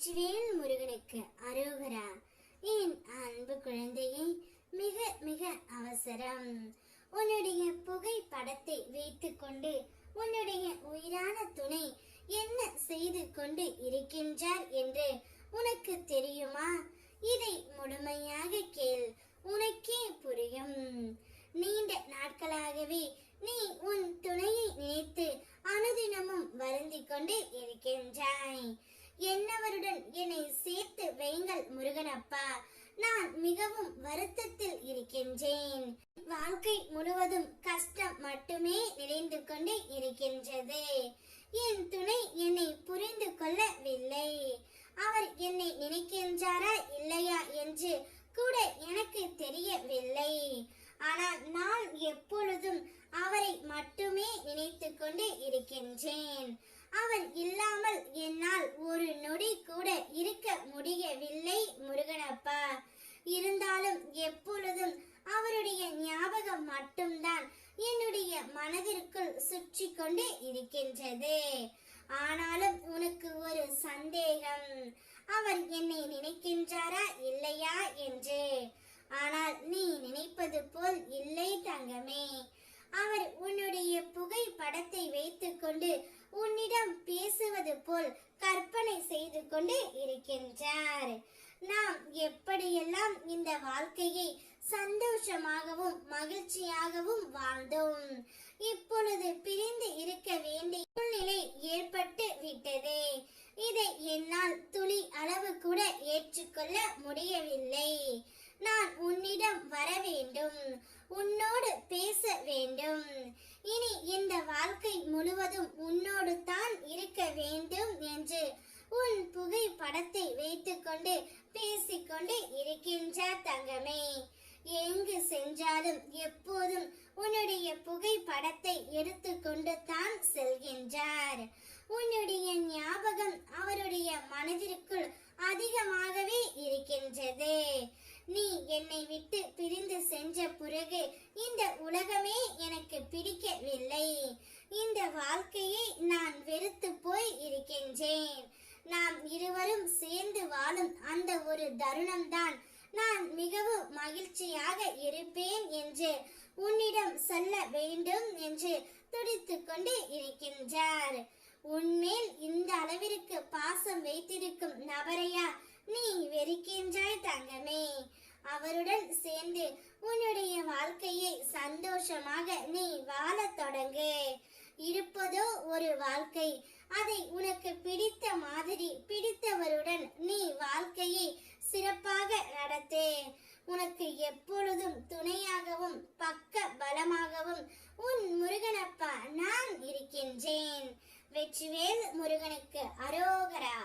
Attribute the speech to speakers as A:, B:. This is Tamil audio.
A: வெற்றிவேல் முருகனுக்கு அரோகரா. என் அன்பு குழந்தையை, மிக மிக அவசரம். உன்னுடைய புகைப்படத்தை வைத்துக்கொண்டு உன்னுடைய உயிரான துணை என்ன செய்து கொண்டு இருக்கின்றார் என்று உனக்கு தெரியுமா? இதை முழுமையாக கேள், உனக்கே புரியும். நீண்ட நாட்களாகவே நீ உன் துணையை நினைத்து அனுதினமும் வருந்திக் கொண்டு இருக்கின்றாய். என்னவருடன் என்னை சேர்த்து வைங்கள் முருகனப்பா, நான் மிகவும் வருத்தத்தில் இருக்கின்றேன். வாழ்க்கை முழுவதும் கஷ்டம் மட்டுமே நிறைந்து கொண்டு இருக்கின்றது. என் துணை என்னை புரிந்து கொள்ளவில்லை. அவர் என்னை நினைக்கின்றாரா இல்லையா என்று கூட எனக்கு தெரியவில்லை. ஆனால் நான் எப்பொழுதும் அவரை மட்டுமே நினைத்து கொண்டு இருக்கின்றேன். அவர் இல்லாமல் என்னால் ஒரு நொடி கூட இருக்க முடியவில்லை முருகனப்பா. இருந்தாலும் எப்பொழுதும் அவருடைய ஞாபகம் மட்டும்தான் என்னுடைய மனதிற்குள் சுற்றி கொண்டு இருக்கின்றது. ஆனாலும் உனக்கு ஒரு சந்தேகம், அவர் என்னை நினைக்கின்றாரா இல்லையா என்று. ஆனால் நீ நினைப்பது போல் இல்லை தங்கமே. அவர் உன்னுடைய புகைப்படத்தை வைத்துக்கொண்டு உன்னிடம் பேசுவது போல் கற்பனை செய்து கொண்டு இருக்கின்றார். நாம் எப்படியெல்லாம் இந்த வாழ்க்கையை சந்தோஷமாகவும் மகிழ்ச்சியாகவும் வாழ்ந்தோம். இப்பொழுது பிரிந்து இருக்க வேண்டிய சூழ்நிலை ஏற்பட்டு விட்டது. இதை என்னால் துளி அளவு கூட ஏற்றுக்கொள்ள முடியவில்லை. நான் உன்னிடம் வர வேண்டும், உன்னோடு பேச வேண்டும். இனி இந்த வாழ்க்கை முழுவதும் உன்னோடு தான் இருக்க வேண்டும் என்று உன் புகைப்படத்தை வைத்துக்கொண்டு பேசிக்கொண்டு இருக்கின்றார் தங்கமே. எங்கு சென்றாலும் எப்போதும் உன்னுடைய புகைப்படத்தை எடுத்துக்கொண்டு தான் செல்கின்றார். உன்னுடைய ஞாபகம் அவருடைய மனதிற்குள் அதிகமாகவே இருக்கின்றது. நீ என்னை விட்டு பிரிந்து சென்ற பிறகு இந்த உலகமே எனக்கு பிடிக்கவில்லை. இந்த வாழ்க்கையை நான் வெறுத்து போய் இருக்கின்றேன். நாம் இருவரும் சேர்ந்து வாழும் அந்த ஒரு தருணம்தான் நான் மிகவும் மகிழ்ச்சியாக இருப்பேன் என்று உன்னிடம் சொல்ல வேண்டும் என்று துடித்துக் கொண்டு இருக்கின்றார். உன்மேல் இந்த அளவிற்கு பாசம் வைத்திருக்கும் நபரையா நீ வெறுக்கின்றாய் தங்கமே. அவருடன் சேர்ந்து உன்னுடைய வாழ்க்கையை சந்தோஷமாக நீ வாழத் தொடங்கு. இருப்பதோ ஒரு வாழ்க்கை, அதை உனக்கு பிடித்த மாதிரி பிடித்தவருடன் நீ வாழ்க்கையை சிறப்பாக நடத்து. உனக்கு எப்பொழுதும் துணையாகவும் பக்க பலமாகவும் உன் முருகனப்பா நான் இருக்கின்றேன். வெற்றிவேல் முருகனுக்கு அரோகரா.